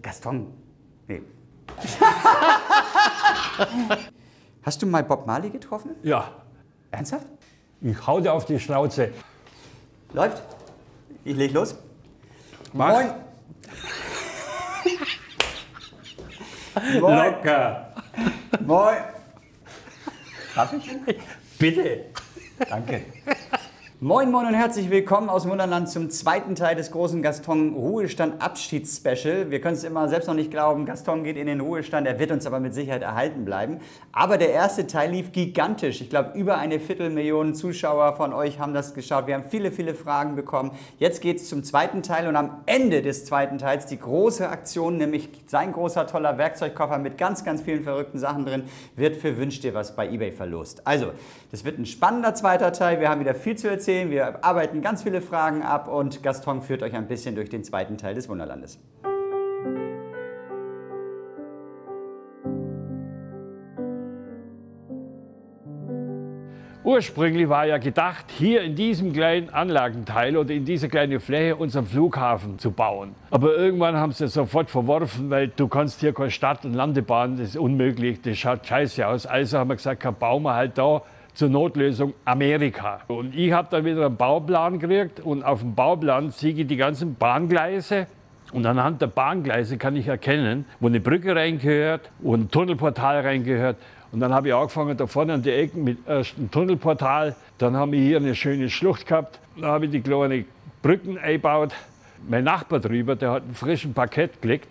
Gaston. Nee. Hast du mal Bob Marley getroffen? Ja. Ernsthaft? Ich hau dir auf die Schnauze. Läuft? Ich leg los. Mach. Moin. Moin. Locker. Moin. Darf ich? Bitte. Danke. Moin, moin und herzlich willkommen aus dem Wunderland zum zweiten Teil des großen Gaston Ruhestand Abschiedsspecial. Wir können es immer selbst noch nicht glauben, Gaston geht in den Ruhestand, er wird uns aber mit Sicherheit erhalten bleiben. Aber der erste Teil lief gigantisch. Ich glaube, über 250.000 Zuschauer von euch haben das geschaut. Wir haben viele, viele Fragen bekommen. Jetzt geht es zum zweiten Teil und am Ende des zweiten Teils die große Aktion, nämlich sein großer, toller Werkzeugkoffer mit ganz, ganz vielen verrückten Sachen drin, wird für Wünsch dir was bei eBay verlost. Also, das wird ein spannender zweiter Teil. Wir haben wieder viel zu erzählen. Wir arbeiten ganz viele Fragen ab und Gaston führt euch ein bisschen durch den zweiten Teil des Wunderlandes. Ursprünglich war ja gedacht, hier in diesem kleinen Anlagenteil oder in dieser kleinen Fläche unseren Flughafen zu bauen. Aber irgendwann haben sie es sofort verworfen, weil du kannst hier keine Start- und Landebahn, das ist unmöglich, das schaut scheiße aus. Also haben wir gesagt, bauen wir halt da zur Notlösung Amerika. Und ich habe dann wieder einen Bauplan gekriegt und auf dem Bauplan sehe ich die ganzen Bahngleise. Und anhand der Bahngleise kann ich erkennen, wo eine Brücke reingehört, wo ein Tunnelportal reingehört. Und dann habe ich angefangen, da vorne an die Ecken mit einem Tunnelportal. Dann haben wir hier eine schöne Schlucht gehabt. Dann habe ich die kleinen Brücken eingebaut. Mein Nachbar drüber, der hat einen frischen Parkett gelegt,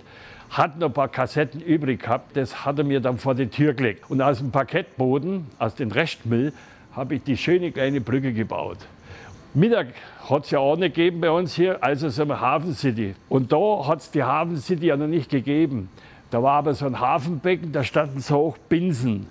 hat noch ein paar Kassetten übrig gehabt. Das hat er mir dann vor die Tür gelegt. Und aus dem Parkettboden, aus dem Restmüll, habe ich die schöne kleine Brücke gebaut. Mittag hat es ja auch nicht gegeben bei uns hier, also sind wir Hafen City. Und da hat es die Hafen City ja noch nicht gegeben. Da war aber so ein Hafenbecken, da standen so hoch Binsen.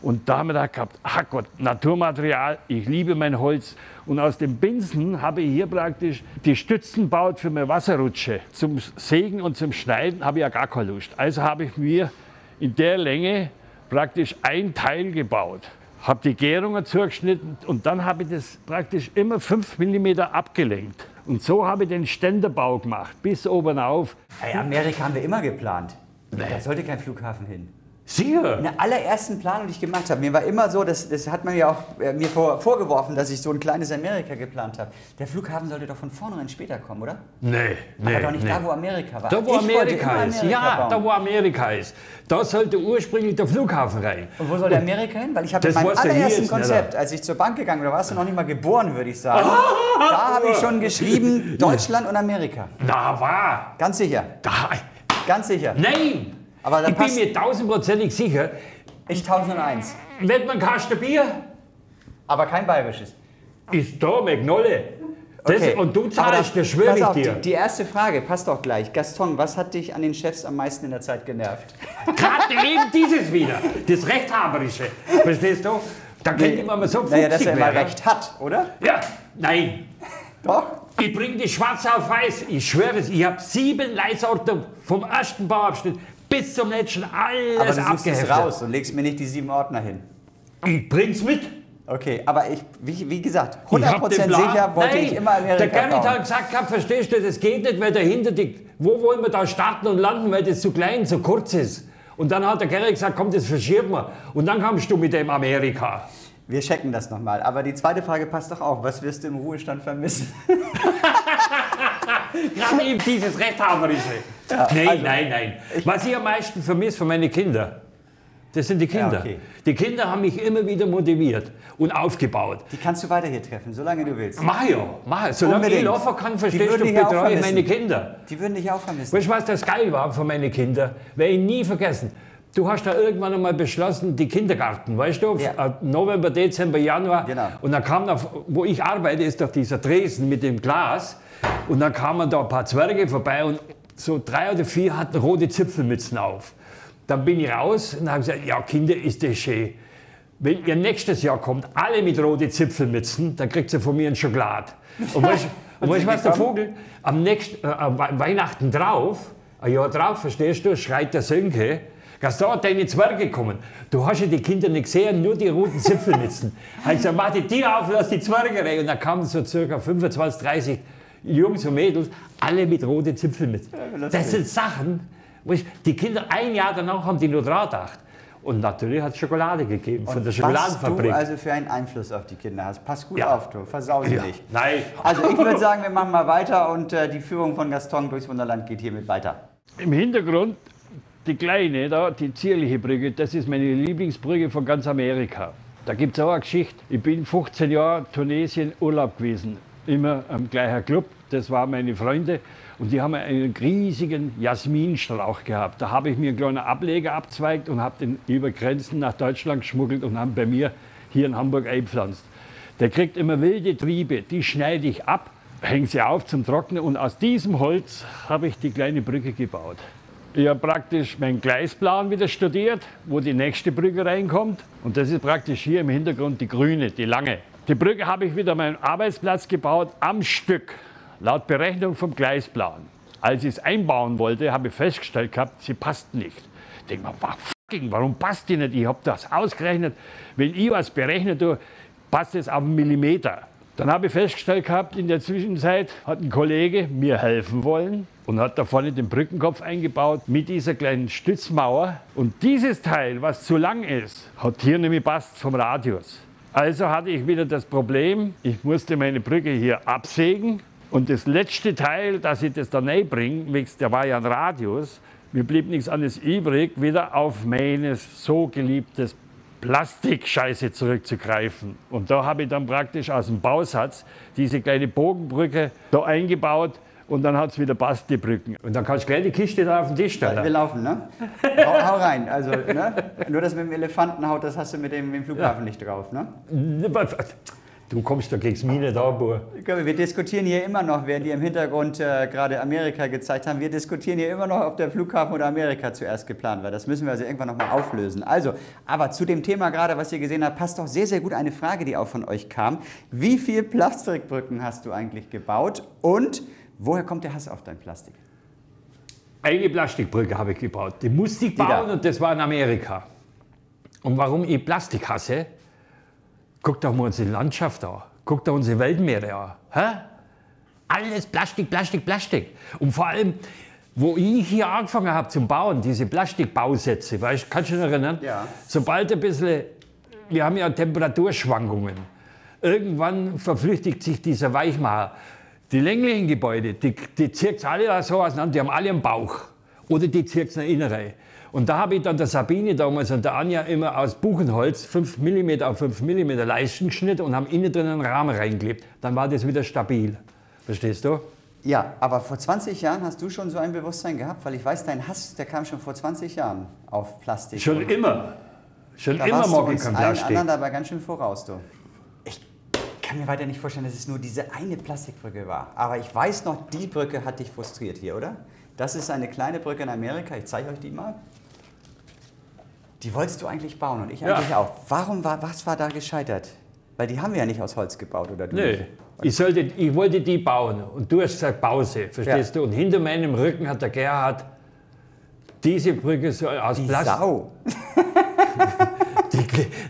Und da haben wir da gehabt, ach Gott, Naturmaterial, ich liebe mein Holz. Und aus den Binsen habe ich hier praktisch die Stützen gebaut für meine Wasserrutsche. Zum Sägen und zum Schneiden habe ich ja gar keine Lust. Also habe ich mir in der Länge praktisch ein Teil gebaut. Habe die Gärungen zugeschnitten und dann habe ich das praktisch immer 5 mm abgelenkt. Und so habe ich den Ständerbau gemacht, bis oben auf. Hey, Amerika haben wir immer geplant. Da sollte kein Flughafen hin. Sicher? In der allerersten Planung, die ich gemacht habe, mir war immer so, das hat man ja auch mir vorgeworfen, dass ich so ein kleines Amerika geplant habe. Der Flughafen sollte doch von vornherein später kommen, oder? Nee. Aber doch nicht da, wo Amerika war. Da, wo Amerika ist. Ja, bauen. da, wo Amerika ist. Da sollte ursprünglich der Flughafen rein. Und wo soll der Amerika hin? Weil ich habe in meinem allerersten Konzept, als ich zur Bank gegangen bin, da warst du noch nicht mal geboren, würde ich sagen. Da habe ich schon geschrieben, Deutschland und Amerika. Na, war. Ganz sicher. Da. Ganz sicher. Nein. Aber ich bin mir 1000%ig sicher. Ich 1001. Wird man Kasten Bier? Aber kein bayerisches. Ist da Magnolle. Okay. Und du zahlst, das schwöre ich dir. Die erste Frage, passt doch gleich. Gaston, was hat dich an den Chefs am meisten in der Zeit genervt? Gerade eben dieses wieder. Das Rechthaberische. Verstehst du? Da könnte man mal so fuchsig naja, dass er immer werden. Recht hat, oder? Ja, nein. Doch. Ich bringe die schwarz auf weiß. Ich schwöre es, ich habe 7 Leitsordner vom ersten Bauabschnitt bis zum letzten alles aber du suchst es abgeheftet. raus und legst mir nicht die 7 Ordner hin. Ich bring's mit. Okay, aber ich, wie gesagt, 100% sicher wollte ich immer Amerika Der Gerrit bauen. hat gesagt, verstehst du, das geht nicht, weil dahinter wo wollen wir da starten und landen, weil das zu klein, zu kurz ist. Und dann hat der Gerrit gesagt, komm, das verschieben wir. Und dann kamst du mit dem Amerika. Wir checken das nochmal. Aber die zweite Frage passt doch auch. Was wirst du im Ruhestand vermissen? Gerade eben dieses Rechthaberische. Ja, nein, also, nein. Was ich am meisten vermisse von meinen Kindern, das sind die Kinder. Ja, okay. Die Kinder haben mich immer wieder motiviert und aufgebaut. Die kannst du weiter hier treffen, solange du willst. Mach ja. Solange Unbedingt. ich laufen kann, verstehst du, würden dich auch betreue ich vermissen. meine Kinder. Die würden dich auch vermissen. Weißt du, was das geil war für meine Kinder? Werde ich nie vergessen. Du hast da irgendwann einmal beschlossen, die Kindergarten, weißt du, Ja. November, Dezember, Januar. Genau. Und dann kam da, wo ich arbeite, ist doch dieser Tresen mit dem Glas. Und dann kamen da ein paar Zwerge vorbei und so 3 oder 4 hatten rote Zipfelmützen auf. Dann bin ich raus und habe gesagt, ja Kinder, ist das schön. Wenn ihr nächstes Jahr kommt, alle mit roten Zipfelmützen, dann kriegt ihr von mir einen Schokolade. Und weißt du, was der Vogel? Am Weihnachten drauf, ein Jahr drauf, verstehst du, schreit der Sönke, Gaston hat deine Zwerge kommen. Du hast ja die Kinder nicht gesehen, nur die roten Zipfelmützen. Also mach die Tür auf, lass die Zwerge rein. Und dann kamen so circa 25, 30 Jungs und Mädels, alle mit roten Zipfelmützen. Das sind Sachen, Die Kinder, ein Jahr danach haben die nur dran gedacht. Und natürlich hat es Schokolade gegeben von der Schokoladenfabrik. Was du also für einen Einfluss auf die Kinder hast. Pass gut auf, du, versau sie nicht. Nein. Also ich würde sagen, wir machen mal weiter und die Führung von Gaston durchs Wunderland geht hiermit weiter. Im Hintergrund die kleine, da, die zierliche Brücke, das ist meine Lieblingsbrücke von ganz Amerika. Da gibt es auch eine Geschichte. Ich bin 15 Jahre Tunesien Urlaub gewesen, immer am gleichen Club. Das waren meine Freunde und die haben einen riesigen Jasminstrauch gehabt. Da habe ich mir einen kleinen Ableger abzweigt und habe den über Grenzen nach Deutschland geschmuggelt und haben bei mir hier in Hamburg eingepflanzt. Der kriegt immer wilde Triebe, die schneide ich ab, hänge sie auf zum Trocknen und aus diesem Holz habe ich die kleine Brücke gebaut. Ich habe praktisch meinen Gleisplan wieder studiert, wo die nächste Brücke reinkommt. Und das ist praktisch hier im Hintergrund die grüne, die lange. Die Brücke habe ich wieder an meinem Arbeitsplatz gebaut, am Stück, laut Berechnung vom Gleisplan. Als ich es einbauen wollte, habe ich festgestellt gehabt, sie passt nicht. Ich denke mir, warum passt die nicht? Ich habe das ausgerechnet. Wenn ich was berechnet tue, passt es auf einen Millimeter. Dann habe ich festgestellt gehabt, in der Zwischenzeit hat ein Kollege mir helfen wollen und hat da vorne den Brückenkopf eingebaut mit dieser kleinen Stützmauer. Und dieses Teil, was zu lang ist, hat hier nämlich passt vom Radius. Also hatte ich wieder das Problem, ich musste meine Brücke hier absägen. Und das letzte Teil, dass ich das da bringe, der war ja ein Radius, mir blieb nichts anderes übrig, wieder auf meines so geliebtes Plastikscheiße zurückzugreifen. Und da habe ich dann praktisch aus dem Bausatz diese kleine Bogenbrücke da eingebaut und dann hat es wieder passt, die Brücken. Und dann kannst du gleich die Kiste da auf den Tisch stellen. Wir laufen, ne? Hau rein. Also, ne? Nur das mit dem Elefantenhaut, das hast du mit dem Flughafen nicht drauf, ne? Du kommst da gegen Mine da, Bur. Wir diskutieren hier immer noch, während die im Hintergrund gerade Amerika gezeigt haben, wir diskutieren hier immer noch, ob der Flughafen oder Amerika zuerst geplant war. Das müssen wir also irgendwann noch mal auflösen. Also, aber zu dem Thema gerade, was ihr gesehen habt, passt doch sehr, sehr gut eine Frage, die auch von euch kam. Wie viele Plastikbrücken hast du eigentlich gebaut und woher kommt der Hass auf dein Plastik? Eine Plastikbrücke habe ich gebaut. Die musste ich bauen und das war in Amerika. Und warum ich Plastik hasse? Guckt doch mal unsere Landschaft an. Guckt doch unsere Weltmeere an. Hä? Alles Plastik, Plastik, Plastik. Und vor allem, wo ich hier angefangen habe zum Bauen, diese Plastikbausätze, weißt, kannst du dich erinnern? Ja. Sobald ein bisschen, wir haben ja Temperaturschwankungen. Irgendwann verflüchtigt sich dieser Weichmacher. Die länglichen Gebäude, die zirkt alle so auseinander, die haben alle einen Bauch. Oder die zirkt eine Innere. Und da habe ich dann der Sabine damals und der Anja immer aus Buchenholz 5 mm auf 5 mm Leisten geschnitten und haben innen drin einen Rahmen reingeklebt. Dann war das wieder stabil. Verstehst du? Ja, aber vor 20 Jahren hast du schon so ein Bewusstsein gehabt, weil ich weiß, dein Hass, der kam schon vor 20 Jahren auf Plastik. Schon immer. Schon da immer mag ich kein allen Plastik. anderen dabei ganz schön voraus, du. Ich kann mir weiter nicht vorstellen, dass es nur diese eine Plastikbrücke war. Aber ich weiß noch, die Brücke hat dich frustriert hier, oder? Das ist eine kleine Brücke in Amerika. Ich zeige euch die mal. Die wolltest du eigentlich bauen und ich eigentlich auch. Was war da gescheitert? Weil die haben wir ja nicht aus Holz gebaut, oder du? Nee, ich wollte die bauen und du hast gesagt, Pause, verstehst du? Und hinter meinem Rücken hat der Gerhard diese Brücke so aus Plastik. Sau!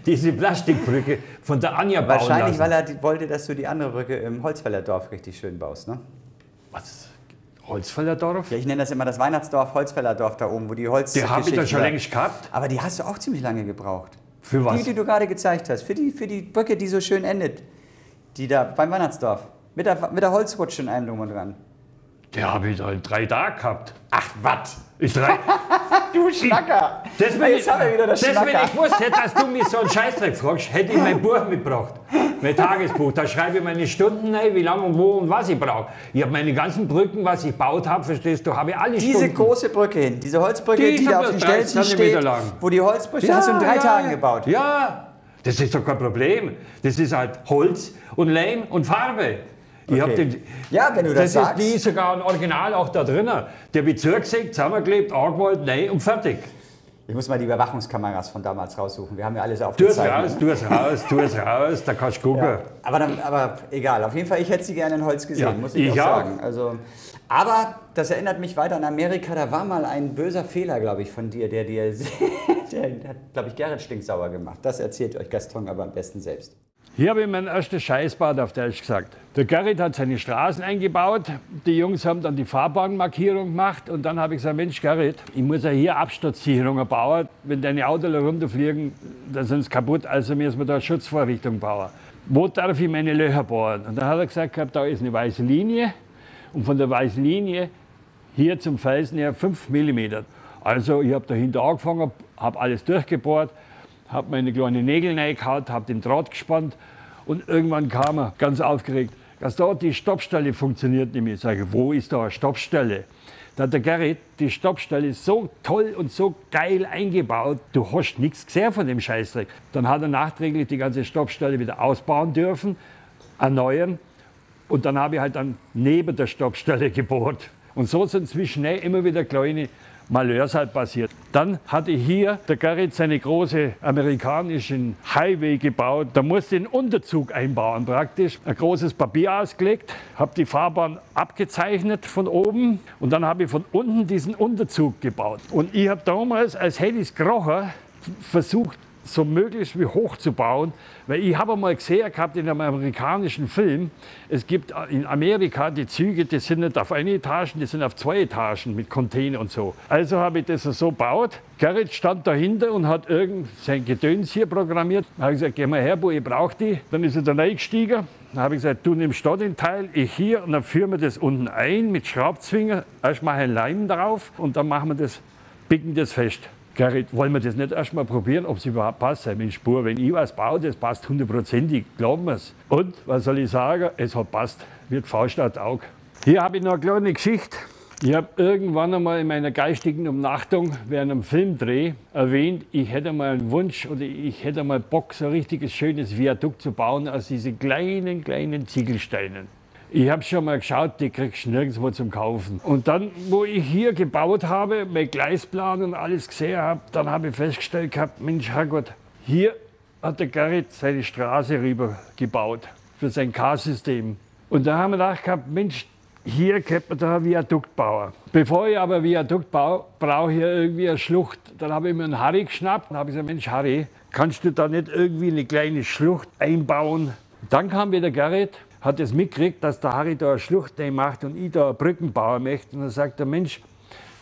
diese Plastikbrücke von der Anja bauen Wahrscheinlich, lassen. weil er wollte, dass du die andere Brücke im Holzfällerdorf richtig schön baust, ne? Was? Holzfällerdorf? Ja, ich nenne das immer das Weihnachtsdorf, Holzfällerdorf da oben, wo die Holz. Die habe ich doch schon längst gehabt. Aber die hast du auch ziemlich lange gebraucht. Für was? Die du gerade gezeigt hast. Für die Brücke, die so schön endet. Die da beim Weihnachtsdorf. Mit der Holzrutsche in einem drum und dran. Die habe ich doch in 3 Tagen gehabt. Ach, was? Du Schnacker! Jetzt haben wir wieder das Schnacker. Wenn ich gewusst hätte, dass du mich so einen Scheißdreck fragst, hätte ich mein Buch mitgebracht. Mein Tagesbuch. Da schreibe ich meine Stunden rein, wie lange und wo und was ich brauche. Ich habe meine ganzen Brücken, was ich gebaut habe, verstehst du, habe ich alle Stunden. Diese große Brücke hin, diese Holzbrücke, die da auf den Stelzen steht, wo die Holzbrücke, hast du in 3 Tagen gebaut. Ja, das ist doch kein Problem. Das ist halt Holz und Lehm und Farbe. Okay. Ja, wenn du das sagst. Die ist sogar ein Original auch da drinnen. Der Bezirk sägt, zusammengeklebt, angemalt, nein und fertig. Ich muss mal die Überwachungskameras von damals raussuchen. Wir haben ja alles aufgezeichnet. Tu es raus, da kannst du gucken. Ja, aber egal, auf jeden Fall, ich hätte sie gerne in Holz gesehen, muss ich auch sagen. Also, aber das erinnert mich weiter an Amerika, da war mal ein böser Fehler, glaube ich, von dir, der hat, glaube ich, Gerrit stinksauer gemacht. Das erzählt euch Gaston aber am besten selbst. Hier habe ich mein erstes Scheißbad auf Deutsch gesagt. Der Gerrit hat seine Straßen eingebaut, die Jungs haben dann die Fahrbahnmarkierung gemacht und dann habe ich gesagt, Mensch Gerrit, ich muss ja hier Absturzsicherungen bauen. Wenn deine Autos runterfliegen, dann sind sie kaputt, also müssen wir da eine Schutzvorrichtung bauen. Wo darf ich meine Löcher bohren? Und dann hat er gesagt, da ist eine weiße Linie und von der weißen Linie hier zum Felsen her 5 mm. Also ich habe dahinter angefangen, habe alles durchgebohrt, habe meine kleinen Nägel reingehauen, habe den Draht gespannt und irgendwann kam er ganz aufgeregt. Gaston, die Stoppstelle funktioniert nicht mehr. Ich sage, wo ist da eine Stoppstelle? Da hat der Gerrit die Stoppstelle so toll und so geil eingebaut, du hast nichts gesehen von dem Scheißdreck. Dann hat er nachträglich die ganze Stoppstelle wieder ausbauen dürfen, erneuern und dann habe ich halt dann neben der Stoppstelle gebohrt. Und so sind zwischendurch immer wieder kleine Malheurs halt passiert. Dann hatte hier der Gerrit seine große amerikanischen Highway gebaut. Da musste ich den Unterzug einbauen praktisch. Ein großes Papier ausgelegt, habe die Fahrbahn abgezeichnet von oben und dann habe ich von unten diesen Unterzug gebaut. Und ich habe damals, als hätte ich es gerochen, versucht, so möglichst wie hoch zu bauen, weil ich habe mal gesehen gehabt in einem amerikanischen Film, es gibt in Amerika die Züge, die sind nicht auf eine Etage, die sind auf 2 Etagen mit Container und so. Also habe ich das so gebaut. Gerrit stand dahinter und hat irgend sein Gedöns hier programmiert. Da habe ich gesagt, geh mal her, wo ich brauche die. Dann ist er da reingestiegen. Dann habe ich gesagt, du nimmst da den Teil, ich hier und dann führen wir das unten ein mit Schraubzwinger. Erst mal einen Leim drauf und dann machen wir das, biegen das fest. Gerrit, wollen wir das nicht erst mal probieren, ob es überhaupt passt? Meine Spur, wenn ich was baue, das passt 100%ig, glauben wir es. Und, was soll ich sagen, es hat passt, wird Faust aufs Auge. Hier habe ich noch eine kleine Geschichte. Ich habe irgendwann einmal in meiner geistigen Umnachtung während einem Filmdreh erwähnt, ich hätte mal einen Wunsch oder ich hätte mal Bock, so ein richtiges schönes Viadukt zu bauen aus diesen kleinen Ziegelsteinen. Ich habe schon mal geschaut, die kriegst du nirgendwo zum Kaufen. Und dann, wo ich hier gebaut habe, mein Gleisplan und alles gesehen habe, dann habe ich festgestellt gehabt, Mensch, Herrgott, hier hat der Gerrit seine Straße rüber gebaut für sein K-System. Und da haben wir gedacht gehabt, Mensch, hier könnte man da ein Viadukt bauen. Bevor ich aber ein Viadukt baue, brauche ich irgendwie eine Schlucht. Dann habe ich mir einen Harry geschnappt und habe gesagt, Mensch, Harry, kannst du da nicht irgendwie eine kleine Schlucht einbauen? Dann kam wieder Gerrit, hat es mitgekriegt, dass der Harry da eine Schlucht macht und ich da eine Brücke bauen möchte. Und dann sagt der Mensch,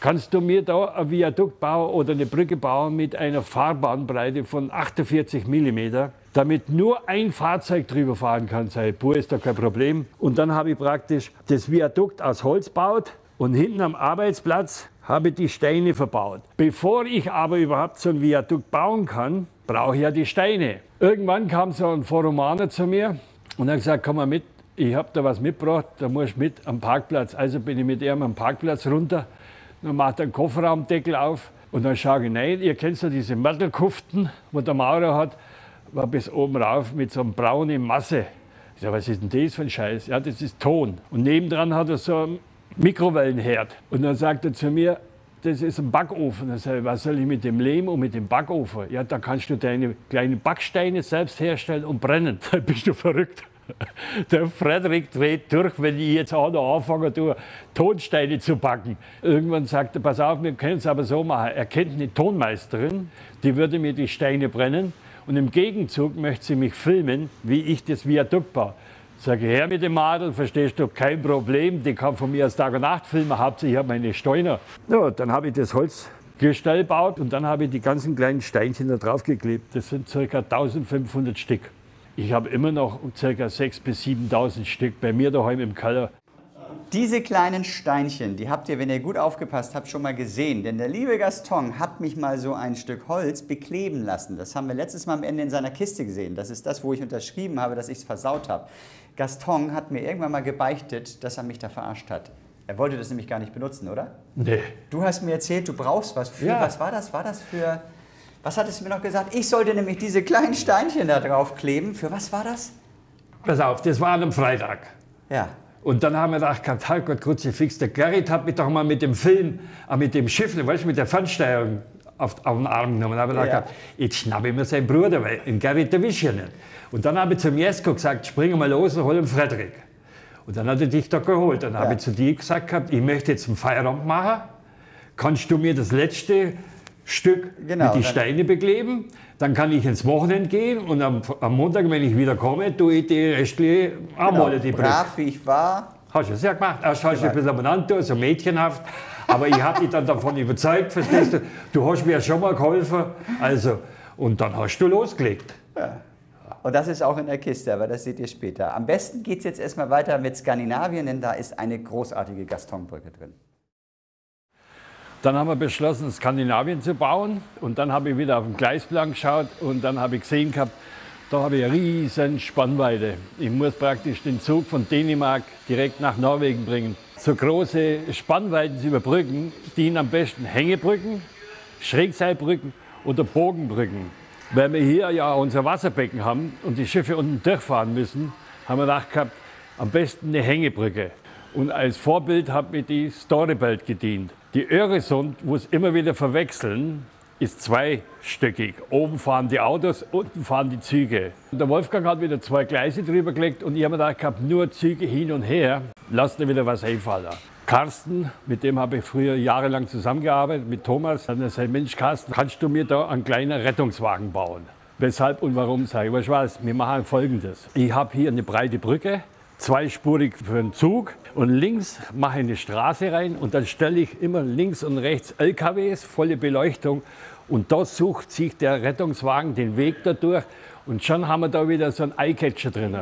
kannst du mir da ein Viadukt bauen oder eine Brücke bauen mit einer Fahrbahnbreite von 48 mm, damit nur ein Fahrzeug drüber fahren kann. Sei pur, ist da kein Problem. Und dann habe ich praktisch das Viadukt aus Holz gebaut und hinten am Arbeitsplatz habe ich die Steine verbaut. Bevor ich aber überhaupt so ein Viadukt bauen kann, brauche ich ja die Steine. Irgendwann kam so ein Forumaner zu mir und hat gesagt, komm mal mit, ich habe da was mitgebracht, da musst du mit am Parkplatz. Also bin ich mit ihm am Parkplatz runter, dann macht er einen Kofferraumdeckel auf und dann schaue ich rein. Ihr kennt so diese Mörtelkuften, wo der Maurer hat, war bis oben rauf mit so einer braunen Masse. Ich sage, was ist denn das für ein Scheiß? Ja, das ist Ton. Und nebendran hat er so einen Mikrowellenherd. Und dann sagt er zu mir, das ist ein Backofen. Dann sage ich, was soll ich mit dem Lehm und mit dem Backofen? Ja, da kannst du deine kleinen Backsteine selbst herstellen und brennen. Da bist du verrückt. Der Frederik dreht durch, wenn ich jetzt auch noch anfange, Tonsteine zu backen. Irgendwann sagt er, pass auf, wir können es aber so machen. Er kennt eine Tonmeisterin, die würde mir die Steine brennen und im Gegenzug möchte sie mich filmen, wie ich das Viadukt baue. Sage, her mit dem Madel, verstehst du, kein Problem, die kann von mir als Tag und Nacht filmen, hauptsächlich ich habe meine Steiner. Ja, dann habe ich das Holzgestell gebaut und dann habe ich die ganzen kleinen Steinchen da drauf geklebt. Das sind ca. 1500 Stück. Ich habe immer noch ca. 6.000 bis 7.000 Stück bei mir daheim im Keller. Diese kleinen Steinchen, die habt ihr, wenn ihr gut aufgepasst habt, schon mal gesehen. Denn der liebe Gaston hat mich mal so ein Stück Holz bekleben lassen. Das haben wir letztes Mal am Ende in seiner Kiste gesehen. Das ist das, wo ich unterschrieben habe, dass ich es versaut habe. Gaston hat mir irgendwann mal gebeichtet, dass er mich da verarscht hat. Er wollte das nämlich gar nicht benutzen, oder? Nee. Du hast mir erzählt, du brauchst was für. Ja. Was war das? War das für... Was hattest du mir noch gesagt? Ich sollte nämlich diese kleinen Steinchen da drauf kleben. Für was war das? Pass auf, das war an einem Freitag. Ja. Und dann haben wir gedacht, Herrgott, Kruzifix, der Gerrit hat mich doch mal mit dem Film, mit dem Schiff, weißt du, mit der Fernsteuerung auf den Arm genommen. Und dann habe ich gedacht, jetzt schnappe ich mir seinen Bruder, weil den Gerrit erwische ich ja nicht. Und dann habe ich zum Jesko gesagt, spring mal los und hol den Frederik. Und dann hat er dich da geholt. Dann habe ich zu dir gesagt, ich möchte jetzt einen Feierabend machen. Kannst du mir das letzte Stück mit die Steine bekleben? Dann kann ich ins Wochenende gehen und am Montag, wenn ich wieder komme, tue ich die restliche anmalen, die Brücke. Brav wie ich war. Hast du das ja gemacht. Erst hast du ein bisschen benannt, so mädchenhaft. Aber ich habe dich dann davon überzeugt, verstehst du? Du hast mir ja schon mal geholfen. Also, und dann hast du losgelegt. Ja. Und das ist auch in der Kiste, aber das seht ihr später. Am besten geht es jetzt erstmal weiter mit Skandinavien, denn da ist eine großartige Gastonbrücke drin. Dann haben wir beschlossen, Skandinavien zu bauen. Und dann habe ich wieder auf den Gleisplan geschaut und dann habe ich gesehen gehabt, da habe ich eine riesen Spannweite. Ich muss praktisch den Zug von Dänemark direkt nach Norwegen bringen. So große Spannweiten zu überbrücken, dienen am besten Hängebrücken, Schrägseilbrücken oder Bogenbrücken. Weil wir hier ja unser Wasserbecken haben und die Schiffe unten durchfahren müssen, haben wir gedacht gehabt, am besten eine Hängebrücke. Und als Vorbild hat mir die Storyboat gedient. Die Öresund, wo es immer wieder verwechseln, ist zweistöckig. Oben fahren die Autos, unten fahren die Züge. Und der Wolfgang hat wieder 2 Gleise drüber gelegt und ich habe mir gedacht gehabt, nur Züge hin und her, lasst dir wieder was einfallen. Carsten, mit dem habe ich früher jahrelang zusammengearbeitet, mit Thomas. Dann hat er gesagt, Mensch Carsten, kannst du mir da einen kleinen Rettungswagen bauen? Weshalb und warum, sage ich. Weißt du was, wir machen Folgendes. Ich habe hier eine breite Brücke, zweispurig für den Zug und links mache ich eine Straße rein und dann stelle ich immer links und rechts LKWs, volle Beleuchtung und da sucht sich der Rettungswagen den Weg dadurch und schon haben wir da wieder so einen Eyecatcher drin.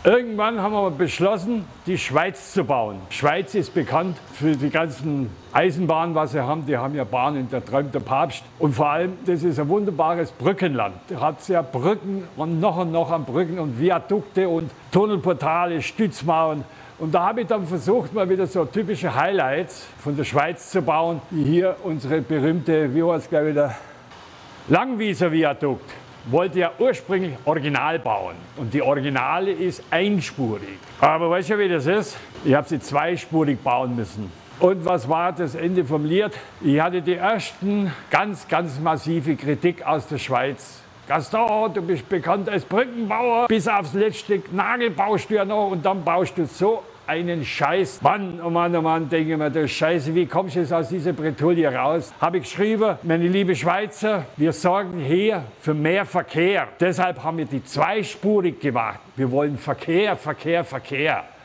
Irgendwann haben wir beschlossen, die Schweiz zu bauen. Die Schweiz ist bekannt für die ganzen Eisenbahnen, was sie haben. Die haben ja Bahnen, da träumt der Papst. Und vor allem, das ist ein wunderbares Brückenland. Da hat es ja Brücken und noch an Brücken und Viadukte und Tunnelportale, Stützmauern. Und da habe ich dann versucht, mal wieder so typische Highlights von der Schweiz zu bauen. Wie hier unsere berühmte, wie heißt es gleich wieder, Langwieser Viadukt. Wollte ja ursprünglich original bauen. Und die Originale ist einspurig. Aber weißt du, wie das ist? Ich habe sie zweispurig bauen müssen. Und was war das Ende vom Lied? Ich hatte die ersten ganz massive Kritik aus der Schweiz. Gaston, du bist bekannt als Brückenbauer. Bis aufs letzte Nagel baust du ja noch und dann baust du so einen Scheiß. Mann, oh Mann, denke ich mir, das Scheiße, wie kommst du jetzt aus dieser Bretouille raus? Habe ich geschrieben, meine liebe Schweizer, wir sorgen hier für mehr Verkehr. Deshalb haben wir die zweispurig gemacht. Wir wollen Verkehr.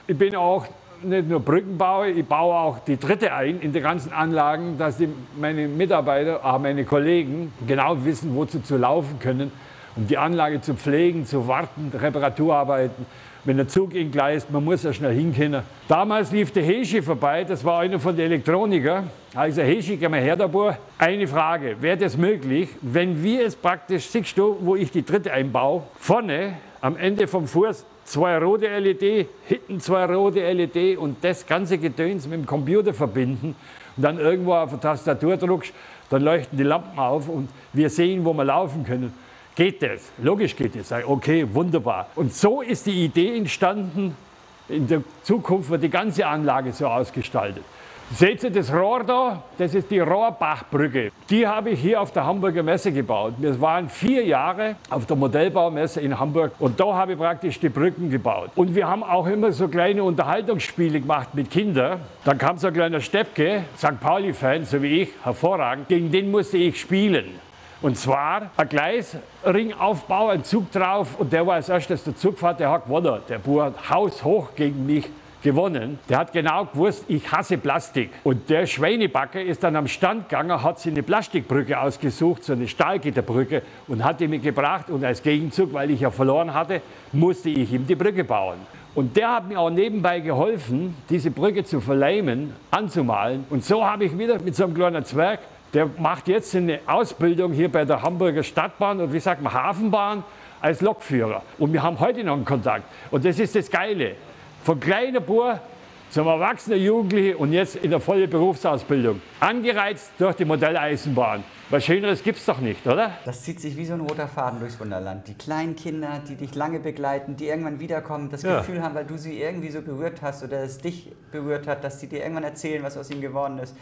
Ich bin auch nicht nur Brückenbauer, ich baue auch die dritte ein in den ganzen Anlagen, dass meine Mitarbeiter, auch meine Kollegen genau wissen, wozu zu laufen können, um die Anlage zu pflegen, zu warten, Reparaturarbeiten. Wenn der Zug entgleist, man muss ja schnell hinkommen. Damals lief der Heschi vorbei, das war einer von den Elektronikern. Also Heschi, geh mal her da, Bub. Eine Frage, wäre das möglich, wenn wir es praktisch, siehst du, wo ich die dritte einbaue, vorne am Ende vom Fuß 2 rote LED, hinten 2 rote LED und das ganze Gedöns mit dem Computer verbinden und dann irgendwo auf der Tastatur drückst, dann leuchten die Lampen auf und wir sehen, wo wir laufen können. Geht das? Logisch geht das. Okay, wunderbar. Und so ist die Idee entstanden, in der Zukunft wird die ganze Anlage so ausgestaltet. Seht ihr das Rohr da? Das ist die Rohrbachbrücke. Die habe ich hier auf der Hamburger Messe gebaut. Wir waren 4 Jahre auf der Modellbaumesse in Hamburg und da habe ich praktisch die Brücken gebaut. Und wir haben auch immer so kleine Unterhaltungsspiele gemacht mit Kindern. Dann kam so ein kleiner Steppke, St. Pauli-Fan, so wie ich, hervorragend. Gegen den musste ich spielen. Und zwar ein Gleisringaufbau, ein Zug drauf und der war als erstes der Zug fährt, der hat gewonnen. Der Bub hat haushoch gegen mich gewonnen. Der hat genau gewusst, ich hasse Plastik. Und der Schweinebacker ist dann am Stand gegangen, hat sich eine Plastikbrücke ausgesucht, so eine Stahlgitterbrücke und hat die mir gebracht. Und als Gegenzug, weil ich ja verloren hatte, musste ich ihm die Brücke bauen. Und der hat mir auch nebenbei geholfen, diese Brücke zu verleimen, anzumalen. Und so habe ich wieder mit so einem kleinen Zwerg, der macht jetzt eine Ausbildung hier bei der Hamburger Stadtbahn und wie sagt man, Hafenbahn als Lokführer. Und wir haben heute noch einen Kontakt. Und das ist das Geile. Von kleiner Bub zum erwachsenen Jugendlichen und jetzt in der vollen Berufsausbildung. Angereizt durch die Modelleisenbahn. Was Schöneres gibt es doch nicht, oder? Das zieht sich wie so ein roter Faden durchs Wunderland. Die kleinen Kinder, die dich lange begleiten, die irgendwann wiederkommen, das Gefühl haben, weil du sie irgendwie so berührt hast oder es dich berührt hat, dass sie dir irgendwann erzählen, was aus ihnen geworden ist.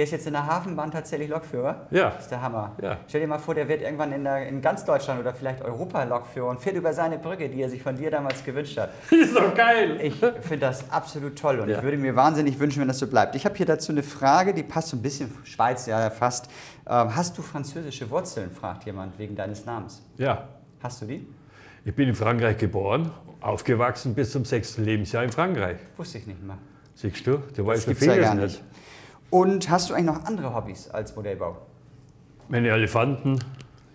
Der ist jetzt in der Hafenbahn tatsächlich Lokführer? Ja. Das ist der Hammer. Ja. Stell dir mal vor, der wird irgendwann in ganz Deutschland oder vielleicht Europa Lokführer und fährt über seine Brücke, die er sich von dir damals gewünscht hat. Ist doch geil. Ich finde das absolut toll und Ja. ich würde mir wahnsinnig wünschen, wenn das so bleibt. Ich habe hier dazu eine Frage, die passt so ein bisschen Schweiz, ja fast. Hast du französische Wurzeln, fragt jemand wegen deines Namens. Ja. Hast du die? Ich bin in Frankreich geboren, aufgewachsen bis zum 6. Lebensjahr in Frankreich. Wusste ich nicht mehr. Siehst du? Du weißt ja Gibt's ja vieles gar nicht. nicht. Und hast du eigentlich noch andere Hobbys als Modellbau? Meine Elefanten,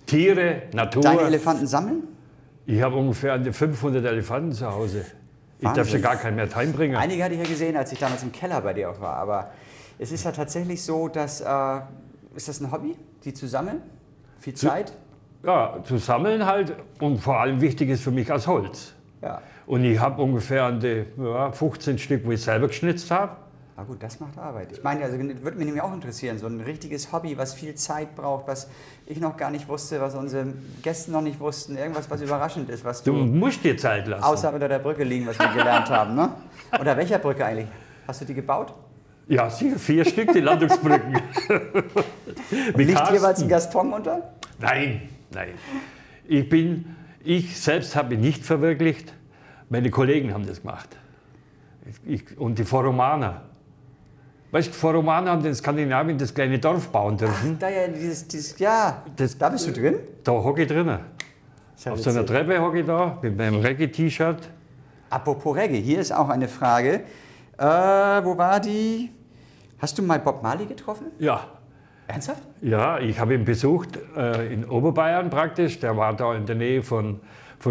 Tiere, Natur. Deine Elefanten sammeln? Ich habe ungefähr an die 500 Elefanten zu Hause. Ich darf Wahnsinn. schon gar keinen mehr heimbringen. Einige hatte ich ja gesehen, als ich damals im Keller bei dir auch war. Aber es ist ja tatsächlich so, dass. Ist das ein Hobby, die zu sammeln? Viel Zeit? Ja, zu sammeln halt und vor allem wichtig ist für mich aus Holz. Ja. Und ich habe ungefähr an die 15 Stück, wo ich selber geschnitzt habe. Na gut, das macht Arbeit. Ich meine, also würde mich nämlich auch interessieren, so ein richtiges Hobby, was viel Zeit braucht, was ich noch gar nicht wusste, was unsere Gäste noch nicht wussten, irgendwas, was überraschend ist, was Du du musst dir Zeit lassen. außer unter der Brücke liegen, was wir gelernt haben, ne? Unter welcher Brücke eigentlich? Hast du die gebaut? Ja, sicher 4 Stück, die Landungsbrücken. Liegt jeweils ein Gaston unter? Nein, nein. Ich selbst habe mich nicht verwirklicht. Meine Kollegen haben das gemacht. Und die Foromaner. Weißt du, die Foromaner haben in Skandinavien das kleine Dorf bauen dürfen. Da ja ja, da bist du drin? Da hocke ich drinnen. Ist ja Auf so einer witzig. Treppe hocke ich da mit meinem Reggae-T-Shirt. Apropos Reggae, hier ist auch eine Frage. Wo war die? Hast du mal Bob Marley getroffen? Ja. Ernsthaft? Ja, ich habe ihn besucht in Oberbayern praktisch. Der war da in der Nähe von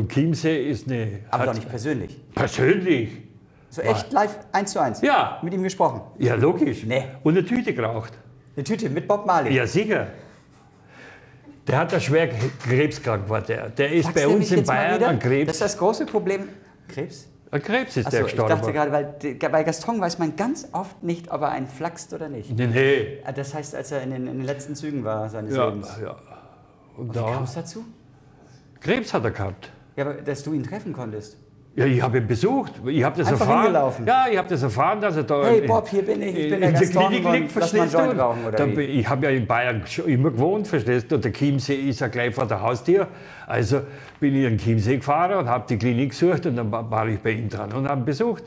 Chiemsee. Aber doch nicht persönlich. Persönlich? So echt live 1:1? Ja. Mit ihm gesprochen? Ja, logisch. Nee. Und eine Tüte geraucht. Eine Tüte mit Bob Marley? Ja, sicher. Der hat da schwer krebskrank war der. Der ist Sagst bei du uns mich in jetzt mal Bayern wieder? an Krebs. Das ist das große Problem. Krebs? An Krebs ist Achso, der ich gestorben. dachte gerade, weil bei Gaston weiß man ganz oft nicht, ob er einen flachst oder nicht. Nee. Das heißt, als er in den letzten Zügen war seines Ja, Lebens. ja. Und Wie kam da, es dazu? Krebs hat er gehabt. Ja, aber dass du ihn treffen konntest. Ja, ich habe ihn besucht. Ich habe das Einfach erfahren. hingelaufen. Ja, ich habe das erfahren, dass er da Hey Bob, hier bin ich bin der in der Gaston Klinik und liegt, lass mal einen verstehst Joint du? rauchen, oder Da, wie? ich habe ja in Bayern schon immer gewohnt, verstehst du? Und der Chiemsee ist ja gleich vor der Haustür. Also bin ich in den Chiemsee gefahren und habe die Klinik gesucht und dann war ich bei ihm dran und habe ihn besucht.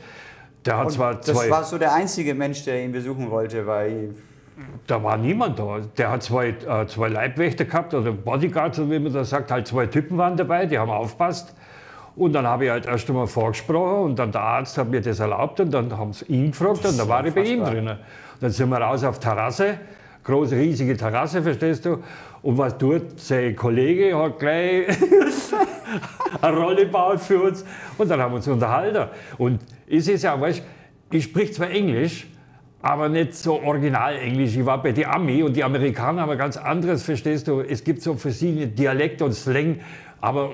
Der hat Und zwar das zwei, war so der einzige Mensch, der ihn besuchen wollte, weil da war niemand da. Der hat zwei Leibwächter gehabt oder Bodyguards, wie man das sagt. Halt 2 Typen waren dabei, die haben aufgepasst. Und dann habe ich halt erst einmal vorgesprochen und dann der Arzt hat mir das erlaubt und dann haben sie ihn gefragt und dann war ich bei ihm unfassbar. drinnen. Dann sind wir raus auf Terrasse, große, riesige Terrasse, verstehst du? Und was tut sein Kollege, hat gleich eine Rolle gebaut für uns und dann haben wir uns unterhalten. Und es ist ja, weißt du, ich spreche zwar Englisch, aber nicht so original Englisch. Ich war bei den Ami und die Amerikaner haben ein ganz anderes, verstehst du? Es gibt so verschiedene Dialekte und Slang, aber